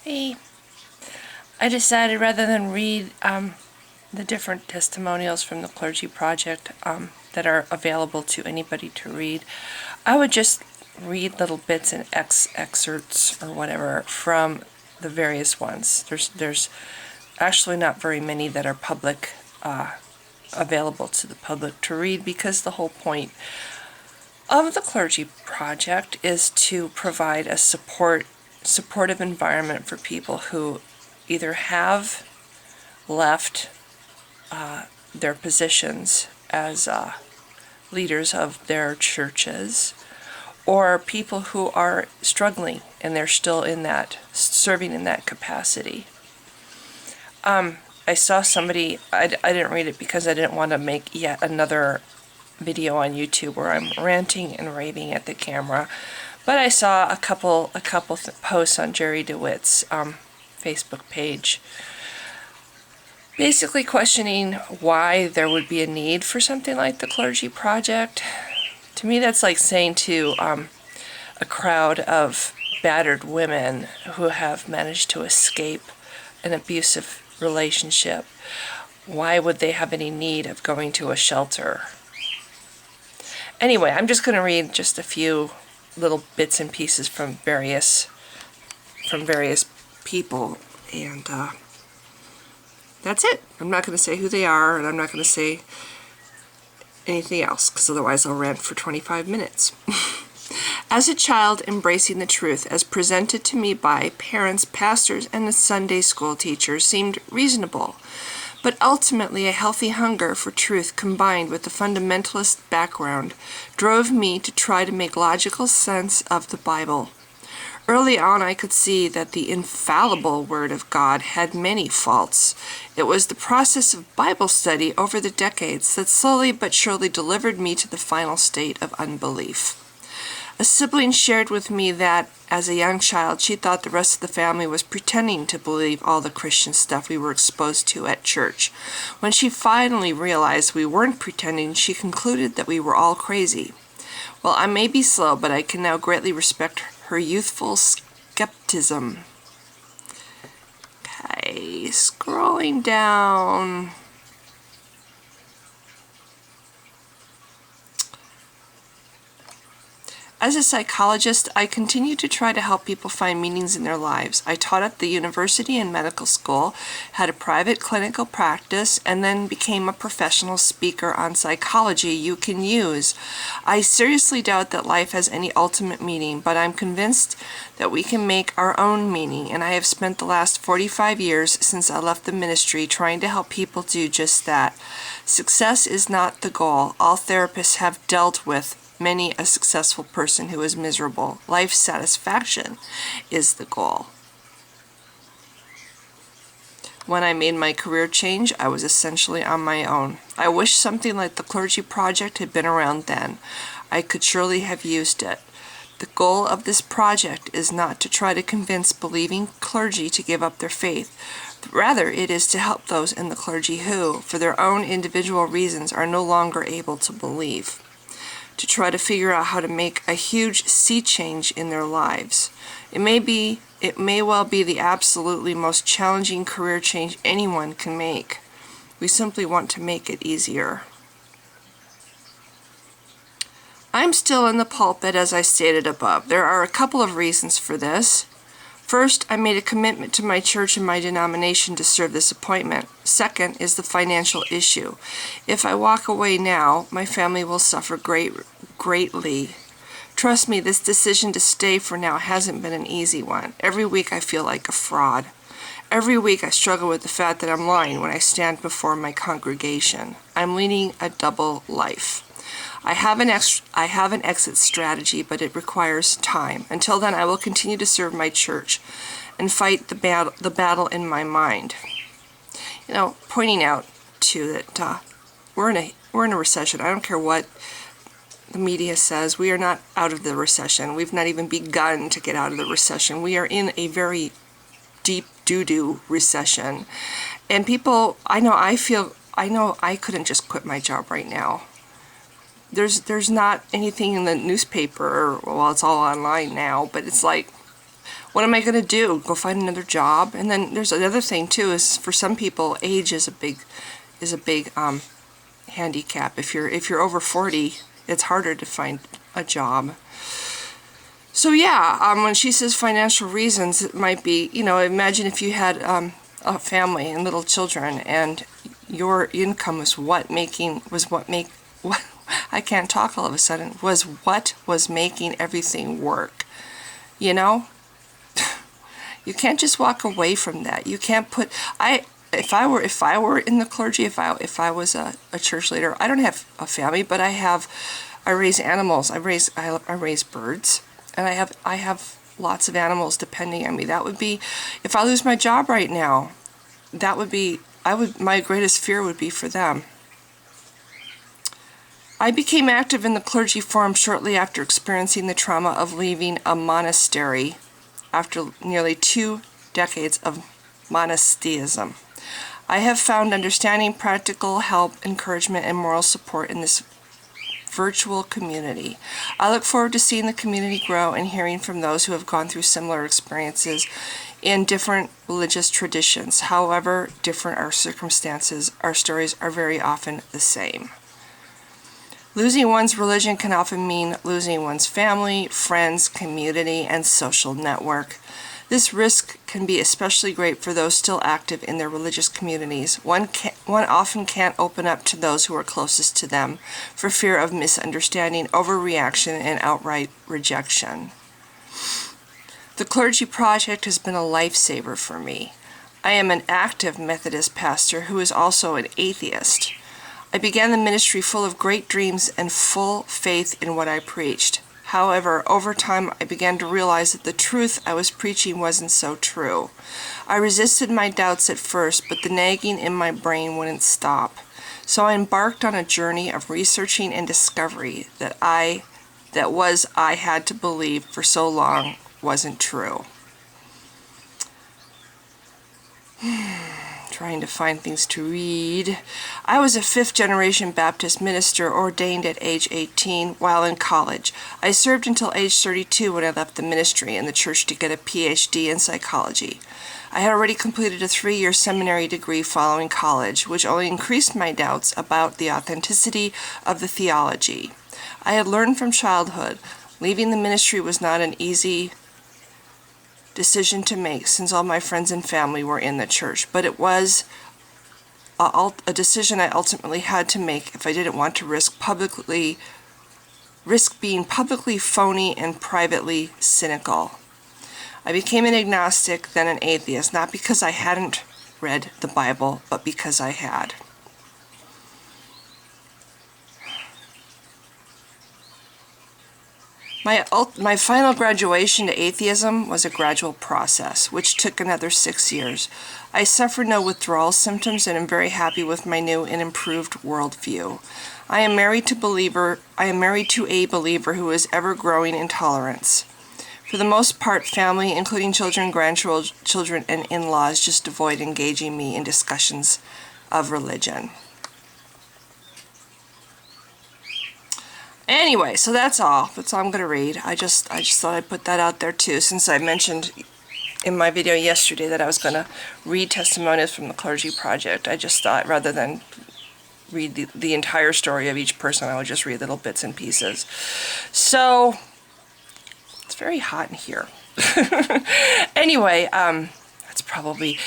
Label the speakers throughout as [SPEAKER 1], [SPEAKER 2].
[SPEAKER 1] Hey, I decided rather than read the different testimonials from the Clergy Project that are available to anybody to read, I would just read little bits and excerpts or whatever from the various ones. There's actually not very many that are public, available to the public to read, because the whole point of the Clergy Project is to provide a supportive environment for people who either have left their positions as leaders of their churches, or people who are struggling and they're still in that, serving in that capacity. I saw somebody, I didn't read it because I didn't want to make yet another video on YouTube where I'm ranting and raving at the camera, but I saw a couple posts on Jerry DeWitt's Facebook page, basically questioning why there would be a need for something like the Clergy Project. To me, that's like saying to a crowd of battered women who have managed to escape an abusive relationship, why would they have any need of going to a shelter? Anyway, I'm just going to read just a few little bits and pieces from various people, and that's it. I'm not going to say who they are, and I'm not going to say anything else, because otherwise I'll rant for 25 minutes. As a child, embracing the truth as presented to me by parents, pastors, and the Sunday school teachers seemed reasonable, but ultimately a healthy hunger for truth combined with the fundamentalist background drove me to try to make logical sense of the Bible. Early on, I could see that the infallible Word of God had many faults. It was the process of Bible study over the decades that slowly but surely delivered me to the final state of unbelief. A sibling shared with me that, as a young child, she thought the rest of the family was pretending to believe all the Christian stuff we were exposed to at church. When she finally realized we weren't pretending, she concluded that we were all crazy. Well, I may be slow, but I can now greatly respect her youthful skepticism. Okay, scrolling down. As a psychologist, I continue to try to help people find meanings in their lives. I taught at the university and medical school, had a private clinical practice, and then became a professional speaker on psychology you can use. I seriously doubt that life has any ultimate meaning, but I'm convinced that we can make our own meaning, and I have spent the last 45 years since I left the ministry trying to help people do just that. Success is not the goal. All therapists have dealt with many a successful person who is miserable. Life satisfaction is the goal. When I made my career change, I was essentially on my own. I wish something like the Clergy Project had been around then. I could surely have used it. The goal of this project is not to try to convince believing clergy to give up their faith. Rather, it is to help those in the clergy who, for their own individual reasons, are no longer able to believe, to try to figure out how to make a huge sea change in their lives. It may well be the absolutely most challenging career change anyone can make. We simply want to make it easier. I'm still in the pulpit, as I stated above. There are a couple of reasons for this. First, I made a commitment to my church and my denomination to serve this appointment. Second is the financial issue. If I walk away now, my family will suffer greatly. Trust me, this decision to stay for now hasn't been an easy one. Every week I feel like a fraud. Every week I struggle with the fact that I'm lying when I stand before my congregation. I'm leading a double life. I have an exit strategy, but it requires time. Until then, I will continue to serve my church and fight the battle in my mind. Pointing out too that we're in a recession. I don't care what the media says. We are not out of the recession. We've not even begun to get out of the recession. We are in a very deep doo-doo recession. And people, I know I couldn't just quit my job right now. There's not anything in the newspaper, well, it's all online now, but it's like, what am I going to do? Go find another job? And then there's another thing too, is for some people, age is a big handicap. If you're over 40, it's harder to find a job. So yeah, when she says financial reasons, it might be, imagine if you had a family and little children, and your income was what I can't talk all of a sudden, was what was making everything work. You can't just walk away from that. You can't put, if I were in the clergy, if I was a church leader, I don't have a family, but I raise animals. I raise birds, and I have lots of animals depending on me. That would be, if I lose my job right now, my greatest fear would be for them. I became active in the clergy forum shortly after experiencing the trauma of leaving a monastery after nearly 2 decades of monasticism. I have found understanding, practical help, encouragement, and moral support in this virtual community. I look forward to seeing the community grow and hearing from those who have gone through similar experiences in different religious traditions. However different our circumstances, our stories are very often the same. Losing one's religion can often mean losing one's family, friends, community, and social network. This risk can be especially great for those still active in their religious communities. One often can't open up to those who are closest to them for fear of misunderstanding, overreaction, and outright rejection. The Clergy Project has been a lifesaver for me. I am an active Methodist pastor who is also an atheist. I began the ministry full of great dreams and full faith in what I preached. However, over time, I began to realize that the truth I was preaching wasn't so true. I resisted my doubts at first, but the nagging in my brain wouldn't stop. So I embarked on a journey of researching and discovery that I had to believe for so long wasn't true. Trying to find things to read. I was a 5th-generation Baptist minister ordained at age 18 while in college. I served until age 32 when I left the ministry and the church to get a PhD in psychology. I had already completed a 3-year seminary degree following college, which only increased my doubts about the authenticity of the theology. I had learned from childhood. Leaving the ministry was not an easy decision to make since all my friends and family were in the church, but it was a decision I ultimately had to make if I didn't want to risk being publicly phony and privately cynical. I became an agnostic, then an atheist, not because I hadn't read the Bible, but because I had. My final graduation to atheism was a gradual process, which took another 6 years. I suffered no withdrawal symptoms and am very happy with my new and improved worldview. I am married to a believer who is ever growing in tolerance. For the most part, family, including children, grandchildren, and in-laws, just avoid engaging me in discussions of religion. Anyway, so that's all I'm going to read. I just thought I'd put that out there too, since I mentioned in my video yesterday that I was going to read testimonials from the Clergy Project. I just thought rather than read the entire story of each person, I would just read little bits and pieces. So, it's very hot in here. Anyway, it's probably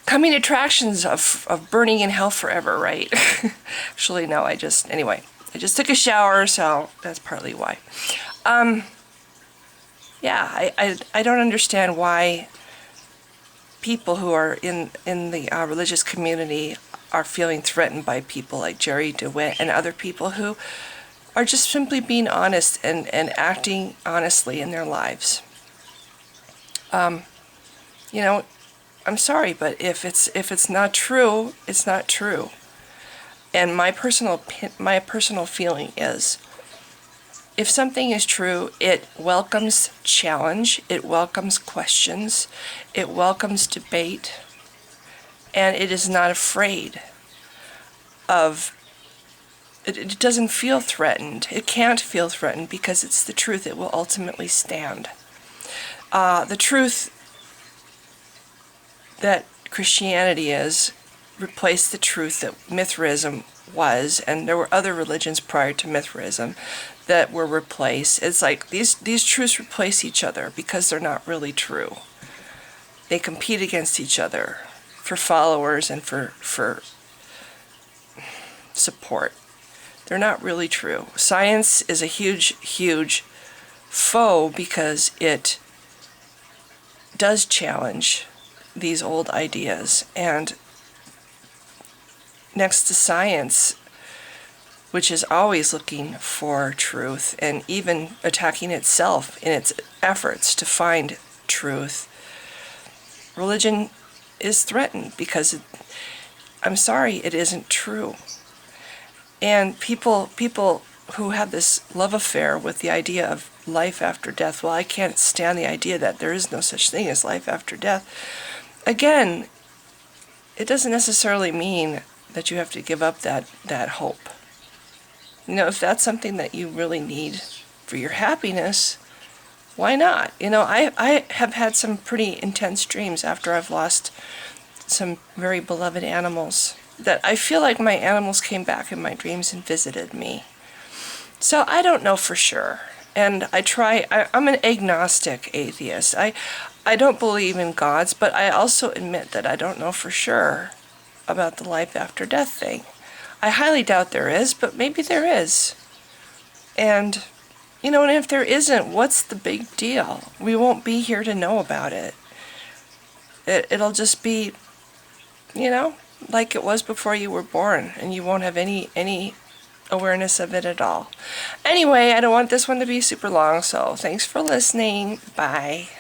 [SPEAKER 1] coming attractions of burning in hell forever, right? Actually, no, I just took a shower, so that's partly why. Yeah, I don't understand why people who are in the religious community are feeling threatened by people like Jerry DeWitt and other people who are just simply being honest and acting honestly in their lives. I'm sorry, but if it's not true, it's not true. And my personal feeling is, if something is true, it welcomes challenge, it welcomes questions, it welcomes debate, and it is not afraid of. It doesn't feel threatened. It can't feel threatened because it's the truth. It will ultimately stand. The truth that Christianity is replaced the truth that Mithraism was, and there were other religions prior to Mithraism that were replaced. It's like these truths replace each other because they're not really true. They compete against each other for followers and for support. They're not really true. Science is a huge foe because it does challenge these old ideas. And next to science, which is always looking for truth and even attacking itself in its efforts to find truth, religion is threatened because I'm sorry, it isn't true. And people who have this love affair with the idea of life after death, well, I can't stand the idea that there is no such thing as life after death. Again, it doesn't necessarily mean that you have to give up that hope. You know, if that's something that you really need for your happiness, why not? You know, I have had some pretty intense dreams after I've lost some very beloved animals, that I feel like my animals came back in my dreams and visited me. So I don't know for sure. And I'm an agnostic atheist. I don't believe in gods, but I also admit that I don't know for sure about the life after death thing. I highly doubt there is, but maybe there is. And, you know, and if there isn't, what's the big deal? We won't be here to know about it. It'll just be, you know, like it was before you were born, and you won't have any awareness of it at all. Anyway, I don't want this one to be super long, so thanks for listening. Bye.